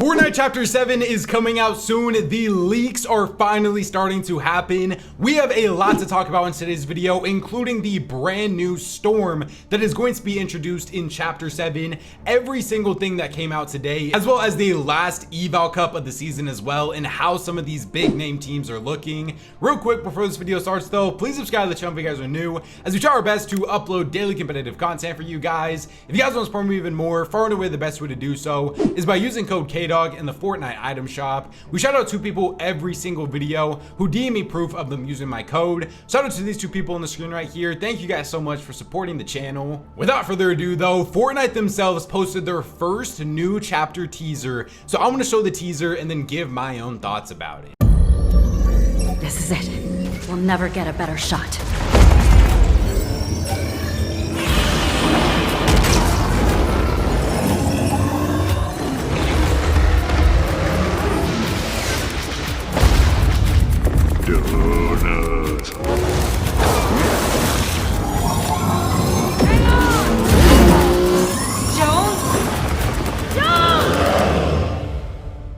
Fortnite Chapter 7 is coming out soon. The leaks are finally starting to happen. We have a lot to talk about in today's video, including the brand new storm that is going to be introduced in Chapter 7, every single thing that came out today, as well as the last Eval Cup of the season as well, and how some of these big name teams are looking. Real quick before this video starts though, please subscribe to the channel if you guys are new, as we try our best to upload daily competitive content for you guys. If you guys want to support me even more, far and away the best way to do so is by using code KDOG in the Fortnite item shop. We shout out to people every single video who DM me proof of them using my code. Shout out to these two people on the screen right here. Thank you guys so much for supporting the channel. Without further ado though, Fortnite themselves posted their first new chapter teaser. So I'm going to show the teaser and then give my own thoughts about it. This is it. We'll never get a better shot.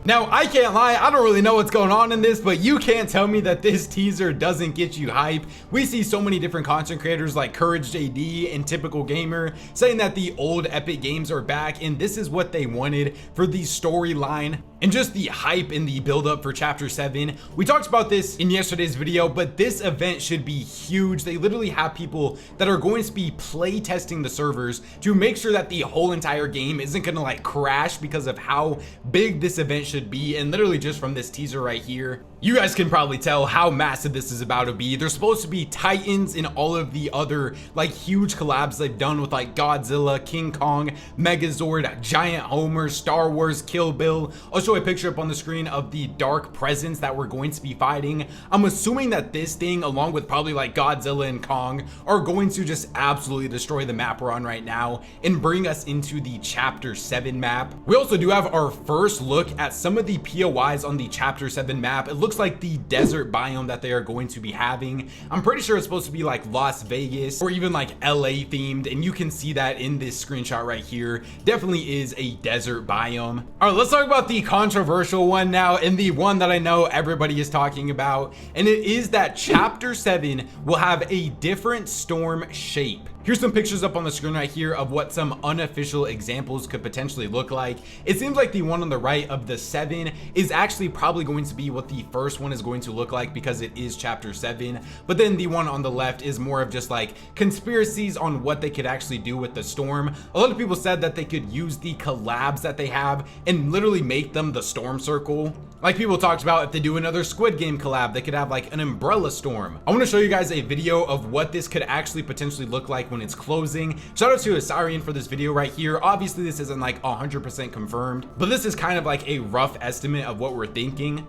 Now, I can't lie, I don't really know what's going on in this, but you can't tell me that this teaser doesn't get you hype. We see so many different content creators like Courage JD and Typical Gamer saying that the old epic games are back, and this is what they wanted for the storyline and just the hype and the build up for Chapter 7. We talked about this in yesterday's video, but this event should be huge. They literally have people that are going to be play testing the servers to make sure that the whole entire game isn't gonna like crash because of how big this event should be. And literally just from this teaser right here, you guys can probably tell how massive this is about to be. There's supposed to be Titans and all of the other like huge collabs they've done with like Godzilla, King Kong, Megazord, Giant Homer, Star Wars, Kill Bill. I'll show a picture up on the screen of the dark presence that we're going to be fighting. I'm assuming that this thing, along with probably like Godzilla and Kong, are going to just absolutely destroy the map we're on right now and bring us into the Chapter 7 map. We also do have our first look at some of the POIs on the Chapter 7 map. It looks like the desert biome that they are going to be having. I'm pretty sure it's supposed to be like Las Vegas or even like LA themed, and you can see that in this screenshot right here. Definitely is a desert biome. All right, let's talk about the controversial one now, and the one that I know everybody is talking about, and it is that Chapter 7 will have a different storm shape. Here's some pictures up on the screen right here of what some unofficial examples could potentially look like. It seems like the one on the right of the 7 is actually probably going to be what the first one is going to look like because it is Chapter 7. But then the one on the left is more of just like conspiracies on what they could actually do with the storm. A lot of people said that they could use the collabs that they have and literally make them the storm circle. Like people talked about, if they do another Squid Game collab, they could have like an umbrella storm. I want to show you guys a video of what this could actually potentially look like when it's closing. Shout out to Asarian for this video right here. Obviously this isn't like 100% confirmed, but this is kind of like a rough estimate of what we're thinking.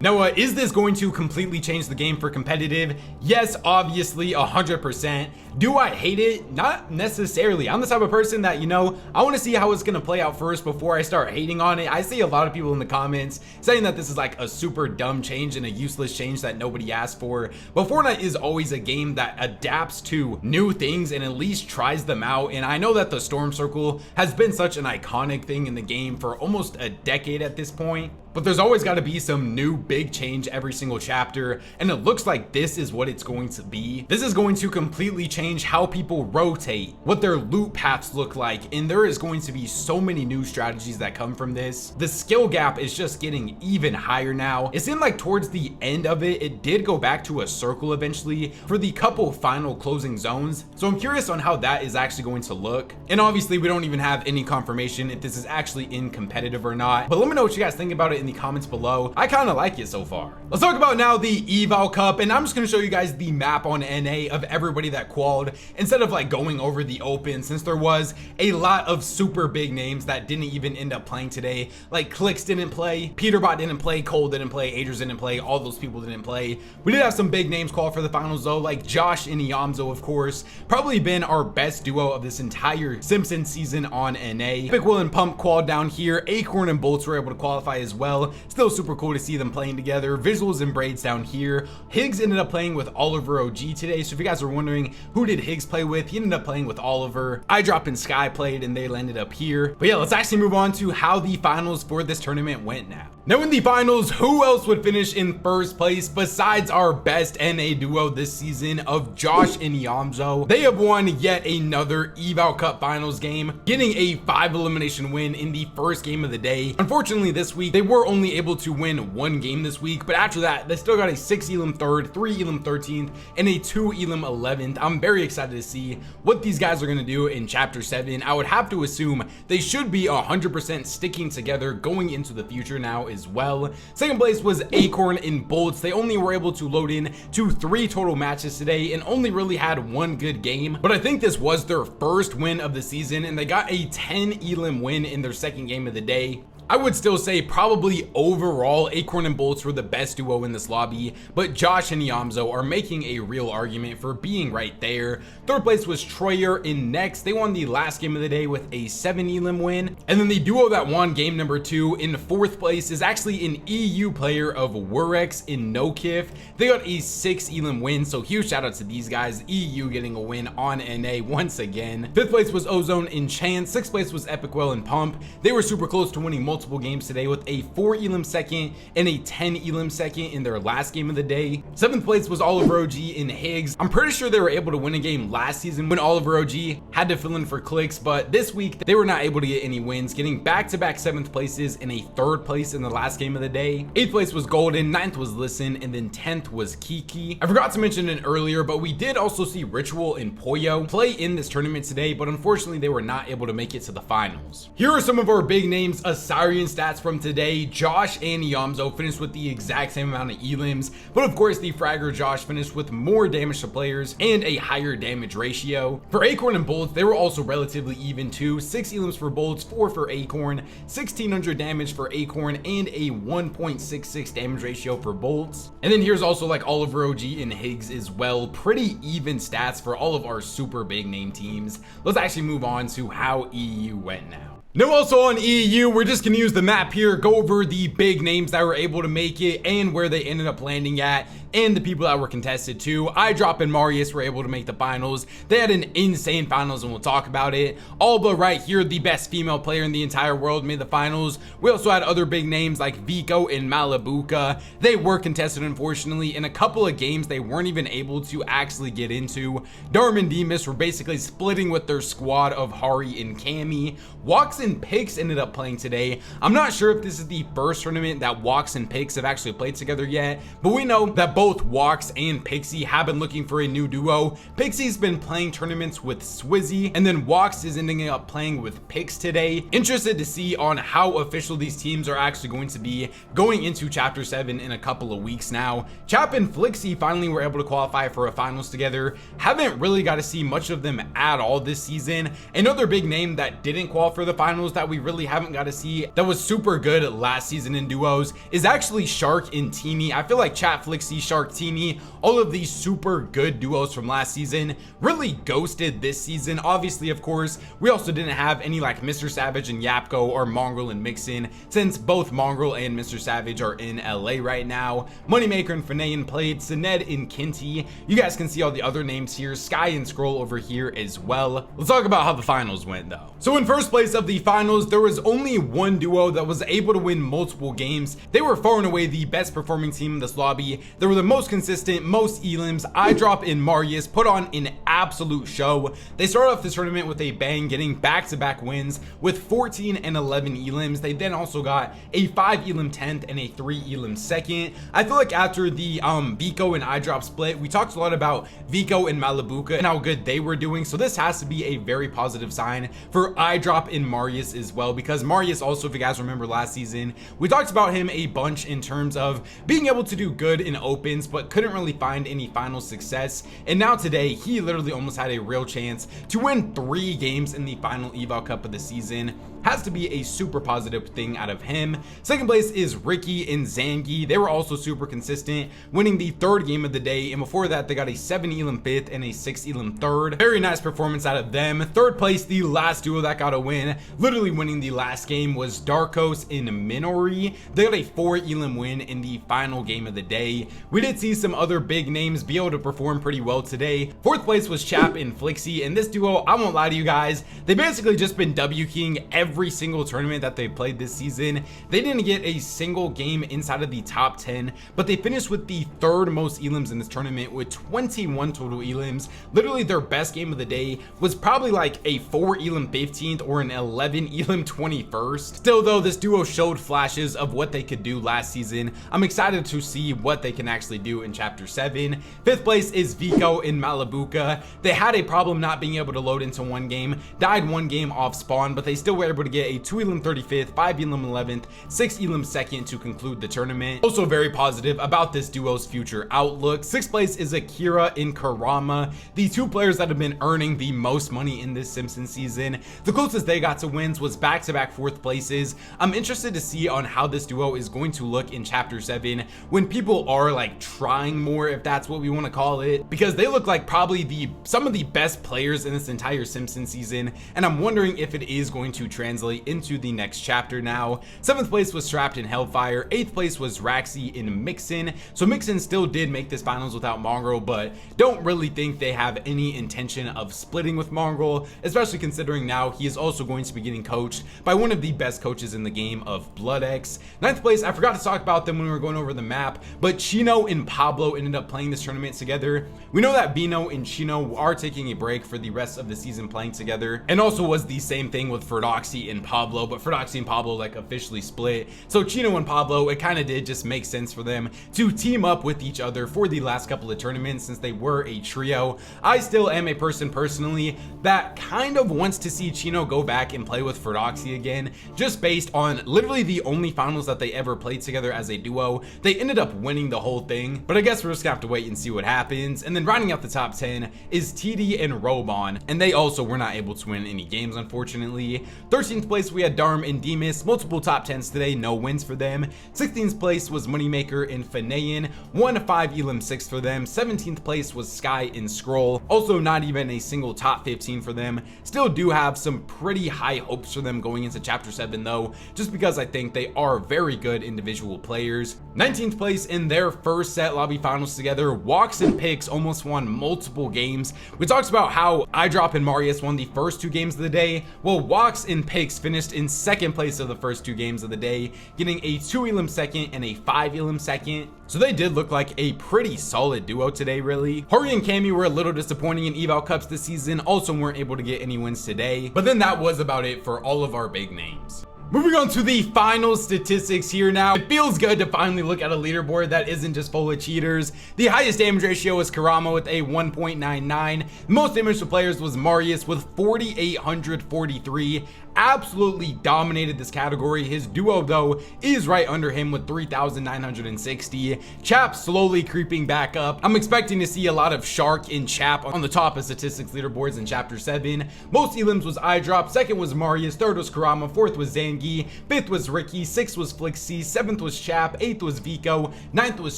Now, is this going to completely change the game for competitive? Yes, obviously, 100%. Do I hate it? Not necessarily. I'm the type of person that, you know, I want to see how it's going to play out first before I start hating on it. I see a lot of people in the comments saying that this is like a super dumb change and a useless change that nobody asked for. But Fortnite is always a game that adapts to new things and at least tries them out. And I know that the Storm Circle has been such an iconic thing in the game for almost a decade at this point. But there's always got to be some new big change every single chapter, and it looks like this is what it's going to be. This is going to completely change how people rotate, what their loot paths look like, and there is going to be so many new strategies that come from this. The skill gap is just getting even higher now. It seemed like towards the end of it, it did go back to a circle eventually for the couple final closing zones. So I'm curious on how that is actually going to look. And obviously we don't even have any confirmation if this is actually in competitive or not, but let me know what you guys think about it in the comments below. I kind of like it so far. Let's talk about now the Eval Cup, and I'm just going to show you guys the map on NA of everybody that qualified instead of like going over the open, since there was a lot of super big names that didn't even end up playing today. Like Clicks didn't play, Peterbot didn't play, Cole didn't play, Adrian didn't play, all those people didn't play. We did have some big names qualify for the finals though, like Josh and Iamzo, of course. Probably been our best duo of this entire Simpson season on NA. Epic Will and Pump qualified down here. Acorn and Bolts were able to qualify as well. well. Still super cool to see them playing together. Visuals and braids down here. Higgs ended up playing with Oliver OG today, so if you guys are wondering who did Higgs play with, he ended up playing with Oliver. iDrop and Sky played and they landed up here. But yeah, let's actually move on to how the finals for this tournament went now. Now in the finals, who else would finish in first place besides our best NA duo this season of Josh and Yamzo? They have won yet another Eval Cup finals game, getting a 5 elimination win in the first game of the day. Unfortunately this week, they were only able to win 1 game this week, but after that, they still got a 6 elim 3rd, 3 elim 13th, and a 2 elim 11th. I'm very excited to see what these guys are going to do in chapter 7. I would have to assume they should be 100% sticking together going into the future now as well. Second place was Acorn and Bolts. They only were able to load in to 3 total matches today and only really had 1 good game, but I think this was their first win of the season and they got a 10 elim win in their second game of the day. I would still say probably overall Acorn and Bolts were the best duo in this lobby, but Josh and Yamzo are making a real argument for being right there. Third place was Troyer in Next. They won the last game of the day with a 7 elim win. And then the duo that won game number 2 in 4th place is actually an EU player of Wurex in Nokif. They got a 6 elim win, so huge shout out to these guys. EU getting a win on NA once again. 5th place was Ozone in Chance. 6th place was Epicwell and Pump. They were super close to winning multiple games today with a 4 elim second and a 10 elim second in their last game of the day. 7th place was Oliver OG in Higgs. I'm pretty sure they were able to win a game last season when Oliver OG had to fill in for Clicks, but this week they were not able to get any wins, getting back-to-back 7th places and a 3rd place in the last game of the day. 8th place was Golden, 9th was Listen, and then 10th was Kiki. I forgot to mention it earlier, but we did also see Ritual and Poyo play in this tournament today, but unfortunately they were not able to make it to the finals. Here are some of our big names Asarian stats from today. Josh and Yamzo finished with the exact same amount of elims, but of course the Fragger Josh finished with more damage to players and a higher damage ratio. For Acorn and Bolts, they were also relatively even too. 6 elims for Bolts, 4 for Acorn, 1600 damage for Acorn, and a 1.66 damage ratio for Bolts. And then here's also like Oliver OG and Higgs as well. Pretty even stats for all of our super big name teams. Let's actually move on to how EU went now. Now also on EU, we're just gonna use the map here, go over the big names that were able to make it and where they ended up landing at, and the people that were contested too. iDrop and Marius were able to make the finals. They had an insane finals and we'll talk about it. Alba right here, the best female player in the entire world, made the finals. We also had other big names like Vico and Malibuca. They were contested unfortunately. In a couple of games they weren't even able to actually get into. Darm and Demas were basically splitting with their squad of Hari and Cammy. Walks and Pix ended up playing today. I'm not sure if this is the first tournament that Walks and Pix have actually played together yet, but we know that both Walks and Pixie have been looking for a new duo. Pixie's been playing tournaments with Swizzy, and then Walks is ending up playing with Pix today. Interested to see on how official these teams are actually going to be going into chapter 7 in a couple of weeks now. Chap and Flixie finally were able to qualify for a finals together. Haven't really got to see much of them at all this season. Another big name that didn't qualify for the finals that we really haven't got to see that was super good last season in duos is actually Shark and Teeny. I feel like Chat Flixie, Shark, Teeny, all of these super good duos from last season really ghosted this season. Obviously, of course, we also didn't have any like Mr. Savage and Yapko or Mongrel and Mixin, since both Mongrel and Mr. Savage are in LA right now. Moneymaker and Fanayan played, Sined and Kinty. You guys can see all the other names here, Sky and Scroll over here as well. Let's talk about how the finals went though. So in first place of the finals, there was only one duo that was able to win multiple games. They were far and away the best performing team in this lobby. They were the most consistent, most elims. iDrop and Marius put on an absolute show. They started off this tournament with a bang, getting back-to-back wins with 14 and 11 elims. They then also got a 5 elim 10th and a 3 elim 2nd. I feel like after the Vico and iDrop split, we talked a lot about Vico and Malibuca and how good they were doing, so this has to be a very positive sign for iDrop and Marius as well, because Marius also, if you guys remember last season, we talked about him a bunch in terms of being able to do good in opens but couldn't really find any final success, and now today he literally almost had a real chance to win 3 games in the final Eval Cup of the season. has to be a super positive thing out of him. Second place is Ricky and Zangi. They were also super consistent, winning the third game of the day, and before that they got a 7 elim 5th and a 6 elim 3rd. Very nice performance out of them. Third place, the last duo that got a win, literally winning the last game, was Darkos and Minori. They got a 4 elim win in the final game of the day. We did see some other big names be able to perform pretty well today. Fourth place was Chap and Flixie, and this duo, I won't lie to you guys, they basically just been W king every single tournament that they played this season. They didn't get a single game inside of the top 10, but they finished with the third most elims in this tournament with 21 total elims. Literally their best game of the day was probably like a 4 elim 15th or an 11 elim 21st. Still though, this duo showed flashes of what they could do last season. I'm excited to see what they can actually do in chapter 7. Fifth place is Vico in Malibuca. They had a problem not being able to load into one game, died one game off spawn, but they still were able to get a 2 elim 35th, 5 elim 11th, 6 elim 2nd to conclude the tournament. Also very positive about this duo's future outlook. Sixth place is Akira in Karama, the two players that have been earning the most money in this Simpson season. The closest they got to wins was back-to-back fourth places. I'm interested to see on how this duo is going to look in chapter 7 when people are like trying more, if that's what we want to call it, because they look like probably some of the best players in this entire Simpson season, and I'm wondering if it is going to translate into the next chapter now. Seventh place was Strapped in Hellfire. Eighth place was Raxi in Mixin. So Mixin still did make this finals without Mongrel, but don't really think they have any intention of splitting with Mongrel, especially considering now he is also going to be getting coached by one of the best coaches in the game of Blood X. Ninth place, I forgot to talk about them when we were going over the map, but Chino and Pablo ended up playing this tournament together. We know that Bino and Chino are taking a break for the rest of the season playing together, and also was the same thing with Ferdoxy and Pablo, but Ferdoxy and Pablo like officially split. So Chino and Pablo, it kind of did just make sense for them to team up with each other for the last couple of tournaments since they were a trio. I still am a person personally that kind of wants to see Chino go back and play with Ferdoxy again, just based on literally the only finals that they ever played together as a duo. They ended up winning the whole thing, but I guess we're just gonna have to wait and see what happens. And then rounding out the top 10 is TD and Robon, and they also were not able to win any games, unfortunately. 13th place we had Darm and Demas, multiple top 10s today, no wins for them. 16th place was Moneymaker and Fanayan, 1-5 elim 6 for them. 17th place was Sky and Scroll, also not even a single top 15 for them. Still do have some pretty high hopes for them going into chapter 7 though, just because I think they are very good individual players. 19th place in their first set lobby finals together, Walks and Picks almost won multiple games. We talked about how iDrop and Marius won the first 2 games of the day. Well, Walks and Picks finished in second place of the first 2 games of the day, getting a 2 elim 2nd and a 5 elim 2nd. So they did look like a pretty solid duo today, really. Hori and Cammy were a little disappointing in Eval Cups this season, also weren't able to get any wins today, but then that was about it for all of our big names. Moving on to the final statistics here now. It feels good to finally look at a leaderboard that isn't just full of cheaters. The highest damage ratio was Karama with a 1.99. The most damage to players was Marius with 4,843. Absolutely dominated this category. His duo though is right under him with 3,960. Chap slowly creeping back up. I'm expecting to see a lot of Shark and Chap on the top of statistics leaderboards in chapter 7. Most elims was iDrop, second was Marius, third was Karama, fourth was Zangi, fifth was Ricky, sixth was Flixie, seventh was Chap, eighth was Vico, ninth was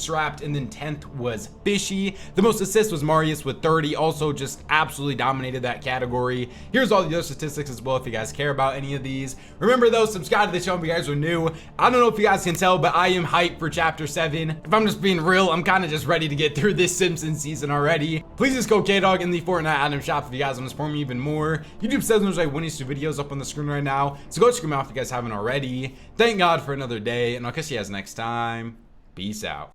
Strapped, and then 10th was Fishy. The most assists was Marius with 30, also just absolutely dominated that category. Here's all the other statistics as well if you guys care about any of these. Remember though, subscribe to the channel if you guys are new. I don't know if you guys can tell, but I am hyped for chapter 7. If I'm just being real, I'm kind of just ready to get through this Simpson season already. Please just go K-Dog in the Fortnite item shop if you guys want to support me even more. YouTube says there's like one of these 2 videos up on the screen right now, so go check them out if you guys haven't already. Thank God for another day, and I'll catch you guys next time. Peace out.